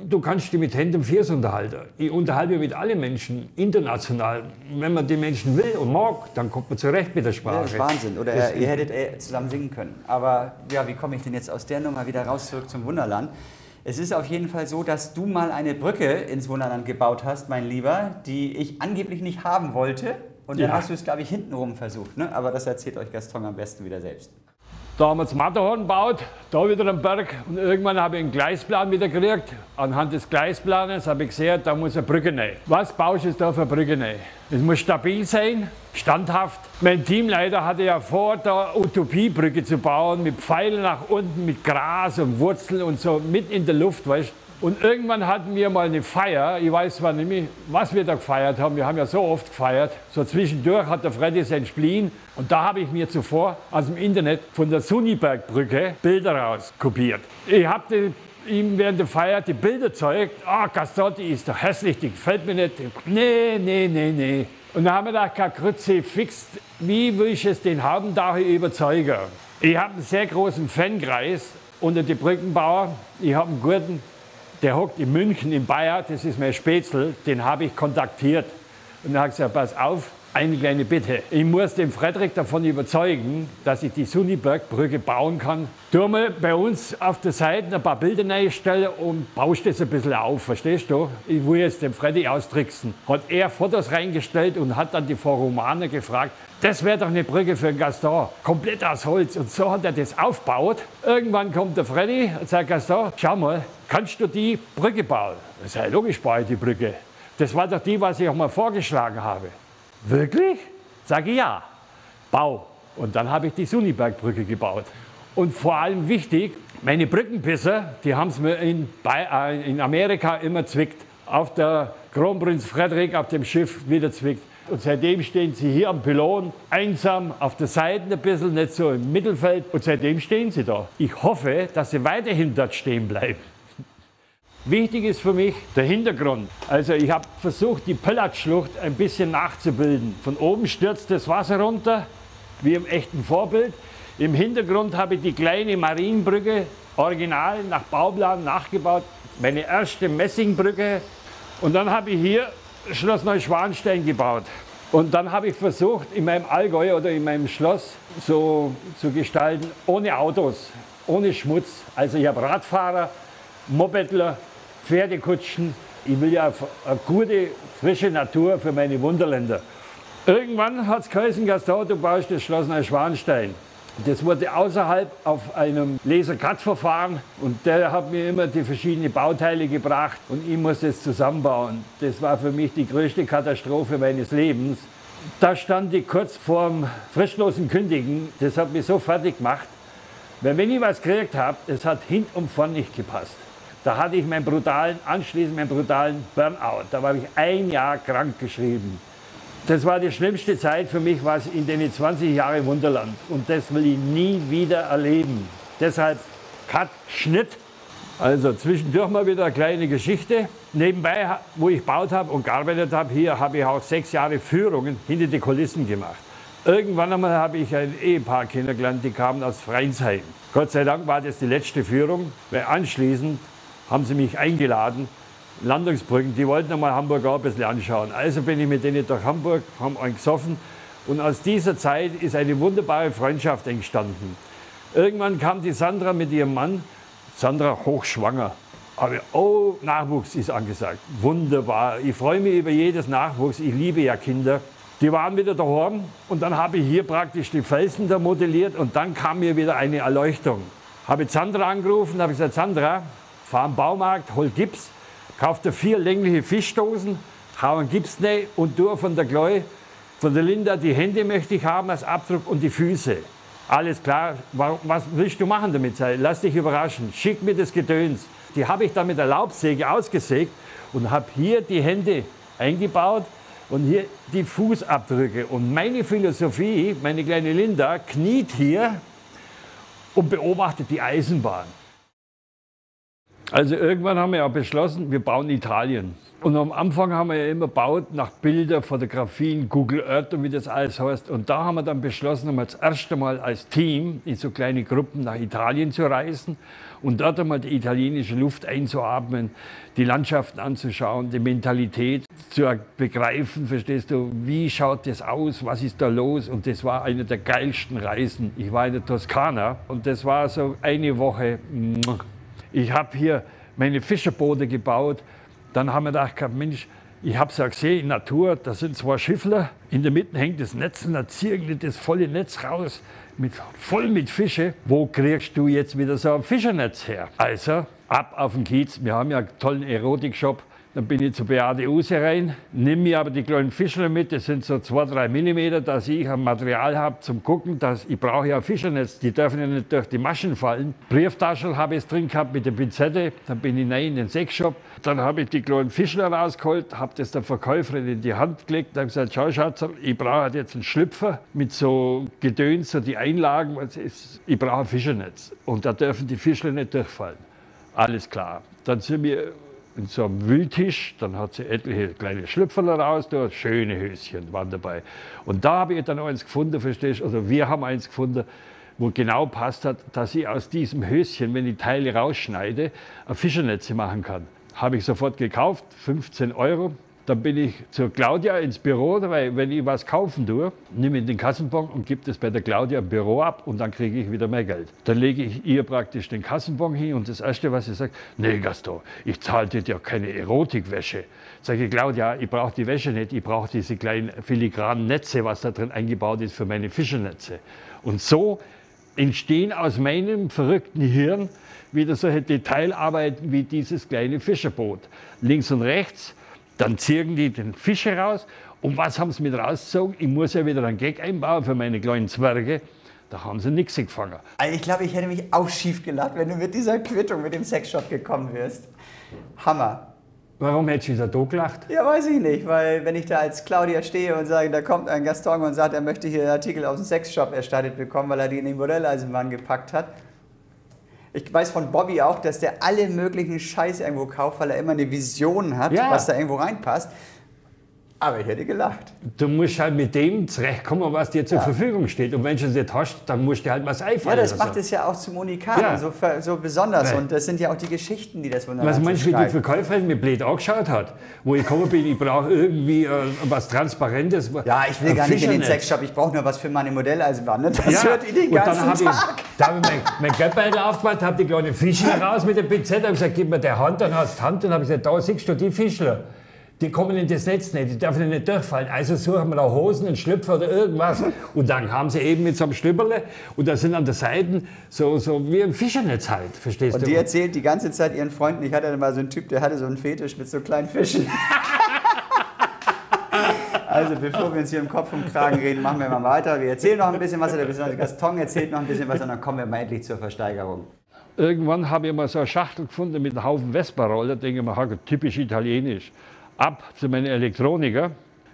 du kannst dich mit Händen und Füßen unterhalten. Ich unterhalte mich mit allen Menschen international. Wenn man die Menschen will und mag, dann kommt man zurecht mit der ja, Sprache. das ist Wahnsinn. Oder ihr hättet zusammen singen können. Aber ja, wie komme ich denn jetzt aus der Nummer wieder raus zurück zum Wunderland? Es ist auf jeden Fall so, dass du mal eine Brücke ins Wunderland gebaut hast, mein Lieber, die ich angeblich nicht haben wollte. Und dann Ja. hast du es, glaube ich, hintenrum versucht. Ne? Aber das erzählt euch Gaston am besten wieder selbst. Da haben wir das Matterhorn gebaut, da wieder am Berg. Und irgendwann habe ich einen Gleisplan wieder gekriegt. Anhand des Gleisplanes habe ich gesehen, da muss eine Brücke rein. Was baust du jetzt da für eine Brücke rein? Es muss stabil sein, standhaft. Mein Teamleiter hatte ja vor, da Utopiebrücke zu bauen, mit Pfeilen nach unten, mit Gras und Wurzeln und so, mit in der Luft, weißt du. Und irgendwann hatten wir mal eine Feier, ich weiß zwar nicht mehr, was wir da gefeiert haben, wir haben ja so oft gefeiert. So zwischendurch hat der Freddy sein Spleen und da habe ich mir zuvor aus dem Internet von der Sunibergbrücke Bilder rauskopiert. Ich habe ihm während der Feier die Bilder gezeigt, Gaston, die ist doch hässlich, die gefällt mir nicht. Nee. Und dann haben wir gedacht, Grütze, fix, wie will ich es den haben, da ich überzeugen? Ich habe einen sehr großen Fankreis unter die Brückenbauer. Ich habe einen guten, der hockt in München, in Bayern, das ist mein Spätzl, den habe ich kontaktiert. Und dann habe ich gesagt, pass auf, eine kleine Bitte. Ich muss den Frederik davon überzeugen, dass ich die Sunibergbrücke bauen kann. Tu mal bei uns auf der Seite ein paar Bilder reinstellen und baust das ein bisschen auf, verstehst du? Ich will jetzt den Freddy austricksen. Hat er Fotos reingestellt und hat dann die Frau Romane gefragt, das wäre doch eine Brücke für den Gaston, komplett aus Holz. Und so hat er das aufgebaut. Irgendwann kommt der Freddy und sagt, Gaston, schau mal, kannst du die Brücke bauen? Das ist ja logisch, baue ich die Brücke. Das war doch die, was ich auch mal vorgeschlagen habe. Wirklich? Sage ich ja. Bau. Und dann habe ich die Sunibergbrücke gebaut. Und vor allem wichtig, meine Brückenpisser, die haben es mir in Amerika immer zwickt. Auf der Kronprinz Frederik auf dem Schiff wieder zwickt. Und seitdem stehen sie hier am Pylon, einsam, auf der Seite ein bisschen, nicht so im Mittelfeld. Und seitdem stehen sie da. Ich hoffe, dass sie weiterhin dort stehen bleiben. Wichtig ist für mich der Hintergrund. Also ich habe versucht, die Pöllatschlucht ein bisschen nachzubilden. Von oben stürzt das Wasser runter, wie im echten Vorbild. Im Hintergrund habe ich die kleine Marienbrücke, original nach Bauplan nachgebaut. Meine erste Messingbrücke. Und dann habe ich hier Schloss Neuschwanstein gebaut. Und dann habe ich versucht, in meinem Allgäu oder in meinem Schloss so zu gestalten, ohne Autos, ohne Schmutz. Also ich habe Radfahrer, Mopedler, Pferdekutschen. Ich will ja eine gute, frische Natur für meine Wunderländer. Irgendwann hat es geheißen, Gaston, du baust das Schloss Neuschwanstein. Das wurde außerhalb auf einem Laser-Cut-Verfahren und der hat mir immer die verschiedenen Bauteile gebracht und ich muss das zusammenbauen. Das war für mich die größte Katastrophe meines Lebens. Da stand ich kurz vorm fristlosen Kündigen. Das hat mich so fertig gemacht, weil wenn ich was gekriegt habe, das hat hin und vorn nicht gepasst. Da hatte ich anschließend meinen brutalen Burnout. Da war ich ein Jahr krank geschrieben. Das war die schlimmste Zeit für mich, was in den 20 Jahren Wunderland. Und das will ich nie wieder erleben. Deshalb Cut, Schnitt. Also zwischendurch mal wieder eine kleine Geschichte. Nebenbei, wo ich gebaut habe und gearbeitet habe, hier habe ich auch 6 Jahre Führungen hinter die Kulissen gemacht. Irgendwann einmal habe ich ein Ehepaar kennengelernt, die kamen aus Freinsheim. Gott sei Dank war das die letzte Führung, weil anschließend haben sie mich eingeladen, Landungsbrücken, die wollten einmal Hamburg auch ein bisschen anschauen. Also bin ich mit denen durch Hamburg, haben einen gesoffen und aus dieser Zeit ist eine wunderbare Freundschaft entstanden. Irgendwann kam die Sandra mit ihrem Mann, Sandra hochschwanger. Aber oh, Nachwuchs ist angesagt. Wunderbar. Ich freue mich über jedes Nachwuchs. Ich liebe ja Kinder. Die waren wieder daheim und dann habe ich hier praktisch die Felsen da modelliert und dann kam mir wieder eine Erleuchtung. Habe Sandra angerufen, habe gesagt, Sandra, fahr am Baumarkt, hol Gips, kauf dir 4 längliche Fischdosen, hau einen Gips rein und du von der Chloe, von der Linda, die Hände möchte ich haben als Abdruck und die Füße. Alles klar, was willst du machen damit? Lass dich überraschen, schick mir das Gedöns. Die habe ich dann mit der Laubsäge ausgesägt und habe hier die Hände eingebaut und hier die Fußabdrücke. Und meine Philosophie, meine kleine Linda, kniet hier und beobachtet die Eisenbahn. Also irgendwann haben wir ja beschlossen, wir bauen Italien. Und am Anfang haben wir ja immer gebaut nach Bilder, Fotografien, Google Earth und wie das alles heißt. Und da haben wir dann beschlossen, um das erste Mal als Team in so kleine Gruppen nach Italien zu reisen und dort einmal die italienische Luft einzuatmen, die Landschaften anzuschauen, die Mentalität zu begreifen, verstehst du, wie schaut das aus, was ist da los? Und das war eine der geilsten Reisen. Ich war in der Toskana und das war so eine Woche. Ich habe hier meine Fischerboote gebaut. Dann haben wir gedacht, Mensch, ich habe es ja gesehen in Natur, da sind 2 Schiffler. In der Mitte hängt das Netz und da ziehen die das volle Netz raus, voll mit Fische. Wo kriegst du jetzt wieder so ein Fischernetz her? Also ab auf den Kiez. Wir haben ja einen tollen Erotikshop. Dann bin ich zu Beate Use rein, nehme mir aber die kleinen Fischler mit, das sind so 2-3 mm, dass ich ein Material habe zum Gucken, dass ich brauche ja ein Fischernetz, die dürfen ja nicht durch die Maschen fallen. Brieftaschel habe ich es drin gehabt mit der Pinzette, dann bin ich rein in den Sexshop, dann habe ich die kleinen Fischler rausgeholt, habe das der Verkäuferin in die Hand gelegt, habe gesagt, schau Schatz, ich brauche jetzt einen Schlüpfer mit so Gedöns, so die Einlagen, ich brauche ein Fischernetz und da dürfen die Fischler nicht durchfallen. Alles klar. Dann sind wir in so einem Wühltisch, dann hat sie etliche kleine Schlüpferler raus, da schöne Höschen waren dabei. Und da habe ich dann eins gefunden, verstehst du, also wir haben eins gefunden, wo genau passt hat, dass ich aus diesem Höschen, wenn ich Teile rausschneide, ein Fischernetz machen kann. Habe ich sofort gekauft, 15 €. Dann bin ich zur Claudia ins Büro, weil wenn ich was kaufen tue, nehme ich den Kassenbon und gebe das bei der Claudia im Büro ab und dann kriege ich wieder mehr Geld. Dann lege ich ihr praktisch den Kassenbon hin und das Erste, was sie sagt, nee Gaston, ich zahle dir ja keine Erotikwäsche. Sage ich, Claudia, ich brauche die Wäsche nicht, ich brauche diese kleinen filigranen Netze, was da drin eingebaut ist für meine Fischernetze. Und so entstehen aus meinem verrückten Hirn wieder solche Detailarbeiten wie dieses kleine Fischerboot. Links und rechts. Dann ziehen die den Fisch heraus. Und was haben sie mit rausgezogen? Ich muss ja wieder einen Gag einbauen für meine kleinen Zwerge. Da haben sie nichts gefangen. Also ich glaube, ich hätte mich auch schief gelacht, wenn du mit dieser Quittung mit dem Sexshop gekommen wärst. Hammer. Warum hättest du wieder da gelacht? Ja, weiß ich nicht, weil wenn ich da als Claudia stehe und sage, da kommt ein Gaston und sagt, er möchte hier Artikel aus dem Sexshop erstattet bekommen, weil er die in die Modelleisenbahn gepackt hat. Ich weiß von Bobby auch, dass der alle möglichen Scheiß irgendwo kauft, weil er immer eine Vision hat, ja, was da irgendwo reinpasst. Aber ich hätte gelacht. Du musst halt mit dem zurechtkommen, was dir zur Verfügung steht. Und wenn du es nicht hast, dann musst du halt was einfallen. Ja, das macht es ja auch zum Unikat und so besonders. Und das sind ja auch die Geschichten, die das wunderbar was meinst du, wie die Verkäuferin mir blöd angeschaut hat? Wo ich gekommen bin, ich brauche irgendwie was Transparentes. Ja, ich will gar nicht in den Sexshop, ich brauche nur was für meine Modelleisenbahn. Ne? Das hört ihr den ganzen Tag. Da habe ich mein Geldbeutel aufgemacht, habe die kleinen Fischler raus mit der Pinzette, habe gesagt, gib mir die Hand, dann hast du die Hand. Und habe ich gesagt, da siehst du die Fischler. Die kommen in das Netz nicht, die dürfen nicht durchfallen. Also suchen wir da Hosen, einen Schlüpfer oder irgendwas. Und dann haben sie eben mit so einem Schlüpperle und da sind an der Seite so wie ein Fischernetz halt, verstehst du? Und die erzählt die ganze Zeit ihren Freunden, ich hatte mal so einen Typ, der hatte so einen Fetisch mit so kleinen Fischen. Also bevor wir uns hier im Kopf und Kragen reden, machen wir mal weiter. Wir erzählen noch ein bisschen was, oder der Gaston erzählt noch ein bisschen was und dann kommen wir mal endlich zur Versteigerung. Irgendwann habe ich mal so eine Schachtel gefunden mit einem Haufen Vespa-Roller, denke ich mir, typisch italienisch. Ab zu meinen Elektroniker,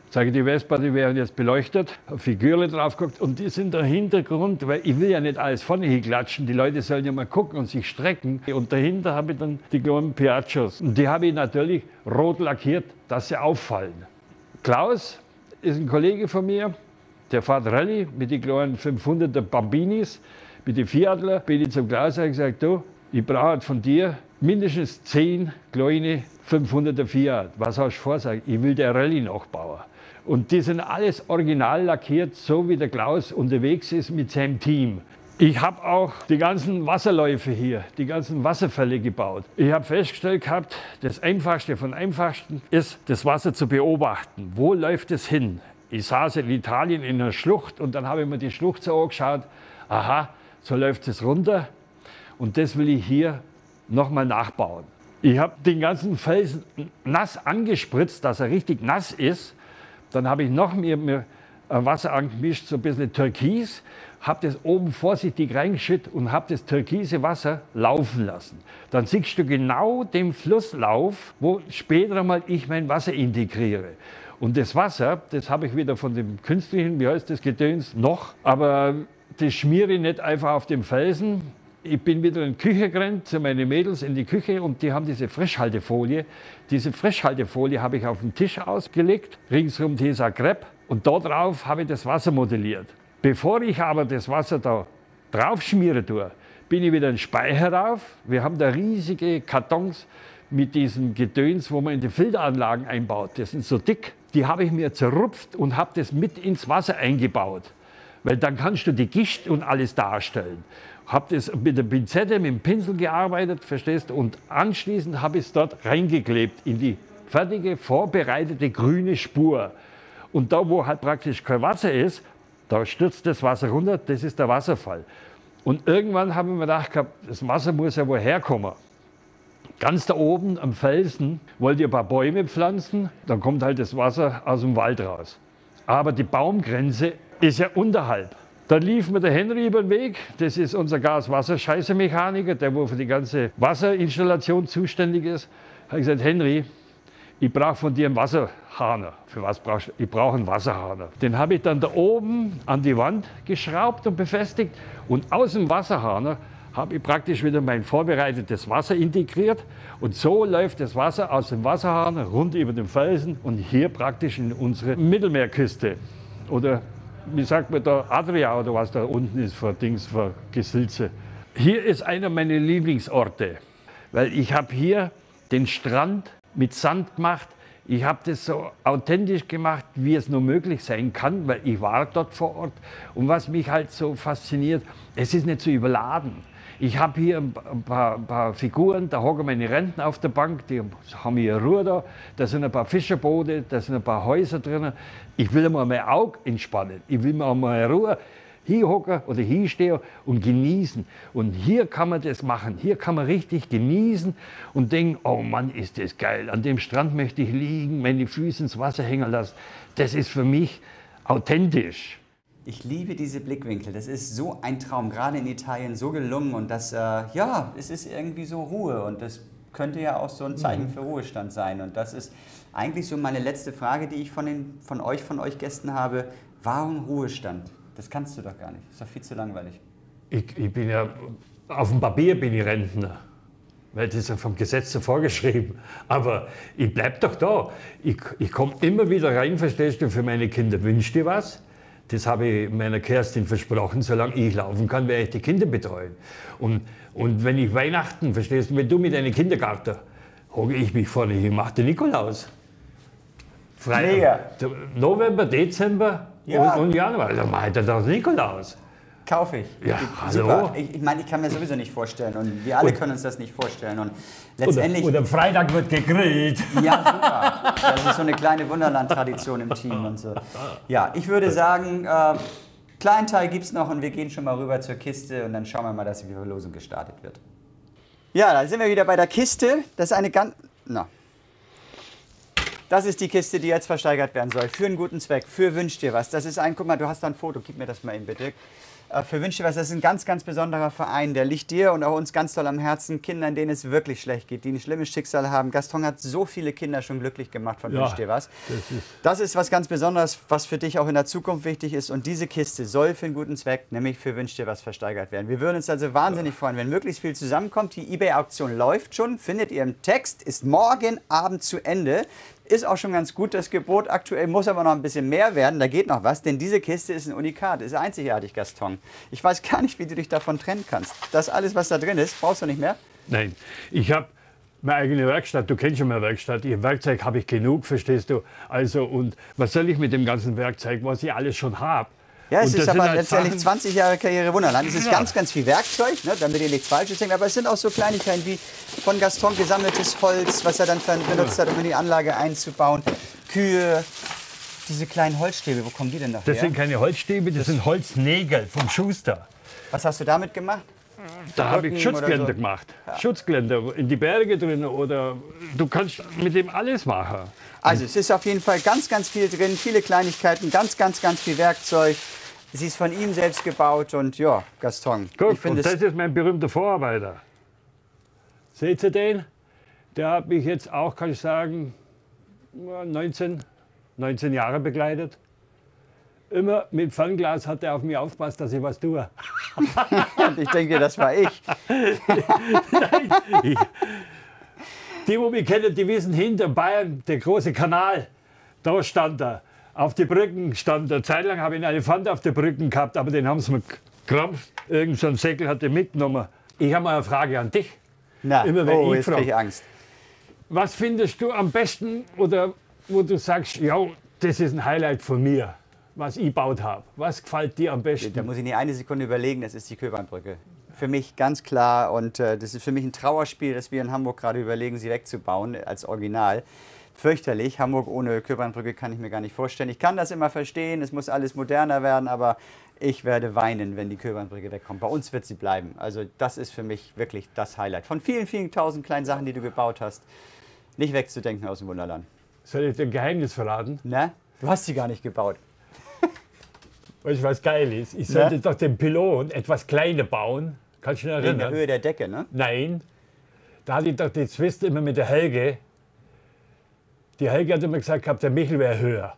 sage die Vespa, die werden jetzt beleuchtet, Figürle drauf geguckt und die sind der Hintergrund, weil ich will ja nicht alles vorne hinklatschen, die Leute sollen ja mal gucken und sich strecken. Und dahinter habe ich dann die kleinen Piaggios und die habe ich natürlich rot lackiert, dass sie auffallen. Klaus ist ein Kollege von mir, der fährt Rallye mit den kleinen 500er Bambinis, mit den Fiatler. Bin ich zum Klaus und habe gesagt, du, ich brauche von dir mindestens 10 kleine 500er Fiat. Was hast du vor? Ich will der Rallye nachbauen. Und die sind alles original lackiert, so wie der Klaus unterwegs ist mit seinem Team. Ich habe auch die ganzen Wasserläufe hier, die ganzen Wasserfälle gebaut. Ich habe festgestellt gehabt, das Einfachste von Einfachsten ist, das Wasser zu beobachten. Wo läuft es hin? Ich saß in Italien in einer Schlucht und dann habe ich mir die Schlucht so angeschaut. Aha, so läuft es runter. Und das will ich hier nochmal nachbauen. Ich habe den ganzen Felsen nass angespritzt, dass er richtig nass ist. Dann habe ich noch mir Wasser angemischt, so ein bisschen Türkis, habe das oben vorsichtig reingeschüttet und habe das türkise Wasser laufen lassen. Dann siehst du genau den Flusslauf, wo später mal ich mein Wasser integriere. Und das Wasser, das habe ich wieder von dem künstlichen, wie heißt das, Gedöns, noch, aber das schmiere ich nicht einfach auf dem Felsen. Ich bin wieder in die Küche gerannt, zu meinen Mädels in die Küche und die haben diese Frischhaltefolie. Diese Frischhaltefolie habe ich auf den Tisch ausgelegt, ringsherum dieser Crepe und da drauf habe ich das Wasser modelliert. Bevor ich aber das Wasser da drauf schmiere tue, bin ich wieder in den Speicher rauf. Wir haben da riesige Kartons mit diesen Gedöns, wo man in die Filteranlagen einbaut. Die sind so dick. Die habe ich mir zerrupft und habe das mit ins Wasser eingebaut. Weil dann kannst du die Gischt und alles darstellen. Habe das mit der Pinzette, mit dem Pinsel gearbeitet, verstehst du? Und anschließend habe ich es dort reingeklebt in die fertige, vorbereitete grüne Spur. Und da, wo halt praktisch kein Wasser ist, da stürzt das Wasser runter, das ist der Wasserfall. Und irgendwann habe ich mir gedacht, das Wasser muss ja woher kommen. Ganz da oben am Felsen wollte ich ein paar Bäume pflanzen, dann kommt halt das Wasser aus dem Wald raus. Aber die Baumgrenze ist ja unterhalb. Dann lief mir der Henry über den Weg, das ist unser Gas-Wasser-Scheiße-Mechaniker, der wo für die ganze Wasserinstallation zuständig ist. Habe ich gesagt, Henry, ich brauche von dir einen Wasserhahn. Für was brauchst du? Ich brauche einen Wasserhahn. Den habe ich dann da oben an die Wand geschraubt und befestigt. Und aus dem Wasserhahn habe ich praktisch wieder mein vorbereitetes Wasser integriert. Und so läuft das Wasser aus dem Wasserhahn rund über den Felsen und hier praktisch in unsere Mittelmeerküste. Oder wie sagt man da, Adria oder was da unten ist für Dings, für Gesilze. Hier ist einer meiner Lieblingsorte, weil ich habe hier den Strand mit Sand gemacht, Ich habe das so authentisch gemacht, wie es nur möglich sein kann, weil ich war dort vor Ort. Und was mich halt so fasziniert, es ist nicht so überladen. Ich habe hier ein paar Figuren, da hocken meine Rentner auf der Bank, die haben hier Ruder, da sind ein paar Fischerboote, da sind ein paar Häuser drin. Ich will mal mein Auge entspannen, ich will mir auch mal Ruhe hier hocken oder hier stehen und genießen. Und hier kann man das machen, hier kann man richtig genießen und denken, oh Mann, ist das geil, an dem Strand möchte ich liegen, meine Füße ins Wasser hängen lassen. Das ist für mich authentisch. Ich liebe diese Blickwinkel. Das ist so ein Traum, gerade in Italien so gelungen. Und das, ja, es ist irgendwie so Ruhe. Und das könnte ja auch so ein Zeichen für Ruhestand sein. Und das ist eigentlich so meine letzte Frage, die ich von euch Gästen habe. Warum Ruhestand? Das kannst du doch gar nicht. Das ist doch viel zu langweilig. Ich bin ja, auf dem Papier bin ich Rentner. Weil das ist ja vom Gesetz so vorgeschrieben. Aber ich bleib doch da. Ich komme immer wieder rein, verstehst du, für meine Kinder. Wünsch dir was? Das habe ich meiner Kerstin versprochen, solange ich laufen kann, werde ich die Kinder betreuen. Und wenn ich Weihnachten, verstehst du, wenn du mit deinem Kindergarten, hocke ich mich vorne, ich mache den Nikolaus. November, Dezember und Januar, dann mache ich den Nikolaus. Kaufe ich. Ja, super. Ich meine, ich kann mir sowieso nicht vorstellen und wir alle können uns das nicht vorstellen. Und letztendlich. Oder am Freitag wird gegrillt. Ja, super. Das ist so eine kleine Wunderland-Tradition im Team und so. Ja, ich würde sagen, kleinen Teil gibt es noch und wir gehen schon mal rüber zur Kiste und dann schauen wir mal, dass die Verlosung gestartet wird. Ja, da sind wir wieder bei der Kiste. Das ist eine ganz. Na. Das ist die Kiste, die jetzt versteigert werden soll. Für einen guten Zweck. Für Wünsch dir was. Das ist ein, guck mal, du hast da ein Foto. Gib mir das mal eben bitte. Für Wünsch dir was, das ist ein ganz, ganz besonderer Verein. Der liegt dir und auch uns ganz doll am Herzen. Kindern, denen es wirklich schlecht geht, die ein schlimmes Schicksal haben. Gaston hat so viele Kinder schon glücklich gemacht von Wünsch dir was. Das ist was ganz Besonderes, was für dich auch in der Zukunft wichtig ist. Und diese Kiste soll für einen guten Zweck, nämlich für Wünsch dir was, versteigert werden. Wir würden uns also wahnsinnig freuen, wenn möglichst viel zusammenkommt. Die eBay-Auktion läuft schon, findet ihr im Text, ist morgen Abend zu Ende. Ist auch schon ganz gut, das Gebot aktuell muss aber noch ein bisschen mehr werden, da geht noch was, denn diese Kiste ist ein Unikat, ist einzigartig, Gaston. Ich weiß gar nicht, wie du dich davon trennen kannst. Das alles, was da drin ist, brauchst du nicht mehr? Nein, ich habe meine eigene Werkstatt, du kennst schon meine Werkstatt, ihr Werkzeug habe ich genug, verstehst du? Also, und was soll ich mit dem ganzen Werkzeug, was ich alles schon habe? Ja, es ist aber halt letztendlich 20 Jahre Karriere Wunderland. Es ist ganz, ganz viel Werkzeug, ne, damit ihr nichts Falsches denkt. Aber es sind auch so Kleinigkeiten wie von Gaston gesammeltes Holz, was er dann benutzt hat, um in die Anlage einzubauen. Kühe, diese kleinen Holzstäbe, wo kommen die denn nachher? Das sind keine Holzstäbe, das sind Holznägel vom Schuster. Was hast du damit gemacht? Da habe ich Schutzgeländer gemacht. Ja. Schutzgeländer in die Berge drin oder du kannst mit dem alles machen. Also es ist auf jeden Fall ganz, ganz viel drin, viele Kleinigkeiten, ganz, ganz, ganz viel Werkzeug. Sie ist von ihm selbst gebaut und ja, Gaston. Guck, und das ist mein berühmter Vorarbeiter. Seht ihr den? Der hat mich jetzt auch, kann ich sagen, 19 Jahre begleitet. Immer mit Fernglas hat er auf mich aufgepasst, dass ich was tue. Und ich denke, das war ich. Nein, die, wo mich kennen, die wissen, hinter Bayern, der große Kanal, da stand er. Auf die Brücken stand er. Zeitlang habe ich einen Elefant auf der Brücken gehabt, aber den haben sie mir gekrampft. Irgend so ein Säckel hat er mitgenommen. Ich habe mal eine Frage an dich. Na, immer wenn jetzt kriege ich Angst. Was findest du am besten oder wo du sagst, ja, das ist ein Highlight von mir, was ich gebaut habe? Was gefällt dir am besten? Da muss ich nicht eine Sekunde überlegen, das ist die Köbernbrücke. Für mich ganz klar und das ist für mich ein Trauerspiel, dass wir in Hamburg gerade überlegen, sie wegzubauen als Original. Fürchterlich. Hamburg ohne Köbernbrücke kann ich mir gar nicht vorstellen. Ich kann das immer verstehen, es muss alles moderner werden, aber ich werde weinen, wenn die Köbernbrücke wegkommt. Bei uns wird sie bleiben. Also das ist für mich wirklich das Highlight. Von vielen, vielen tausend kleinen Sachen, die du gebaut hast, nicht wegzudenken aus dem Wunderland. Soll ich dir ein Geheimnis verraten? Na? Du hast sie gar nicht gebaut. Weißt du, was geil ist? Ich sollte doch den Pylon etwas kleiner bauen. Kannst du dich erinnern? In der Höhe der Decke, ne? Nein. Da hatte ich doch die Zwist immer mit der Helge. Die Helge hat immer gesagt, der Michel wäre höher.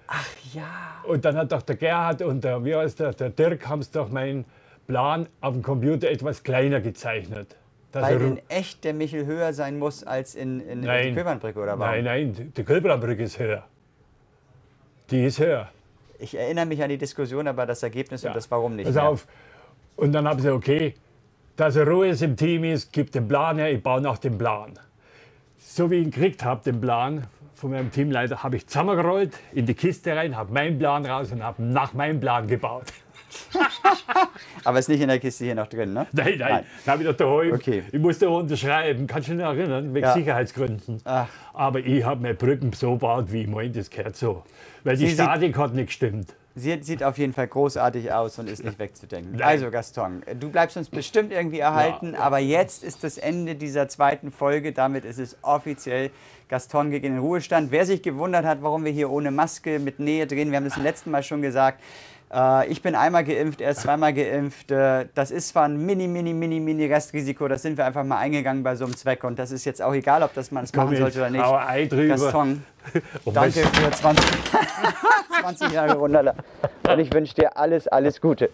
Ach ja. Und dann hat doch der Gerhard und der Dirk haben doch meinen Plan auf dem Computer etwas kleiner gezeichnet. Weil in echt der Michel höher sein muss als in die Köbernbrücke, oder was? Nein, die Köbernbrücke ist höher. Die ist höher. Ich erinnere mich an die Diskussion, aber das Ergebnis und das Warum nicht. Pass auf. Und dann habe ich gesagt, okay, dass Ruhe im Team ist, gibt den Plan her, ich baue nach dem Plan. So wie ich ihn gekriegt habe, den Plan von meinem Teamleiter, habe ich zusammengerollt, in die Kiste rein, habe meinen Plan raus und habe nach meinem Plan gebaut. Aber ist nicht in der Kiste hier noch drin, ne? Nein, den habe ich noch daheim. Okay. Ich musste unterschreiben, kannst du dich noch erinnern, wegen Sicherheitsgründen. Ach. Aber ich habe meine Brücken so gebaut, wie ich meine, das gehört so. Weil die Statik hat nicht gestimmt. Sie sieht auf jeden Fall großartig aus und ist nicht wegzudenken. Also Gaston, du bleibst uns bestimmt irgendwie erhalten, aber jetzt ist das Ende dieser zweiten Folge. Damit ist es offiziell. Gaston geht in den Ruhestand. Wer sich gewundert hat, warum wir hier ohne Maske mit Nähe drehen, wir haben das im letzten Mal schon gesagt. Ich bin einmal geimpft, er ist zweimal geimpft. Das ist zwar ein mini Restrisiko, das sind wir einfach mal eingegangen bei so einem Zweck. Und das ist jetzt auch egal, ob das man es machen sollte oder nicht. Ei drüber. Gaston, danke für 20 Jahre Rundala. Und ich wünsche dir alles Gute.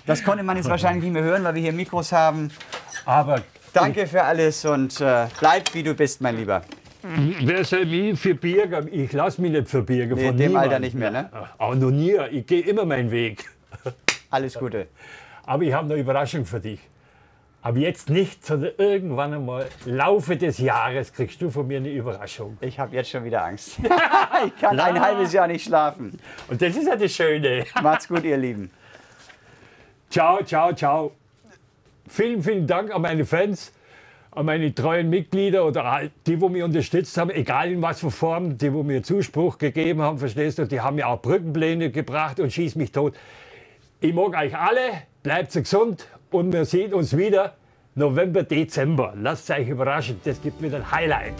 Das konnte man jetzt wahrscheinlich nicht mehr hören, weil wir hier Mikros haben. Aber danke für alles und bleib wie du bist, mein Lieber. wer soll mich verbirgen? Ich lasse mich nicht verbirgen von In dem niemandem. Alter nicht mehr, ne? Auch noch nie. Ich gehe immer meinen Weg. Alles Gute. Aber ich habe eine Überraschung für dich. Aber jetzt nicht, sondern irgendwann einmal, Laufe des Jahres, kriegst du von mir eine Überraschung. Ich habe jetzt schon wieder Angst. Ich kann ein halbes Jahr nicht schlafen. Und das ist ja das Schöne. Macht's gut, ihr Lieben. Ciao, ciao, ciao. Vielen Dank an meine Fans, an meine treuen Mitglieder oder die, die mich unterstützt haben, egal in was für Form, die, die mir Zuspruch gegeben haben, verstehst du, die haben mir auch Brückenpläne gebracht und schieß mich tot. Ich mag euch alle, bleibt gesund und wir sehen uns wieder November, Dezember. Lasst euch überraschen, das gibt wieder ein Highlight.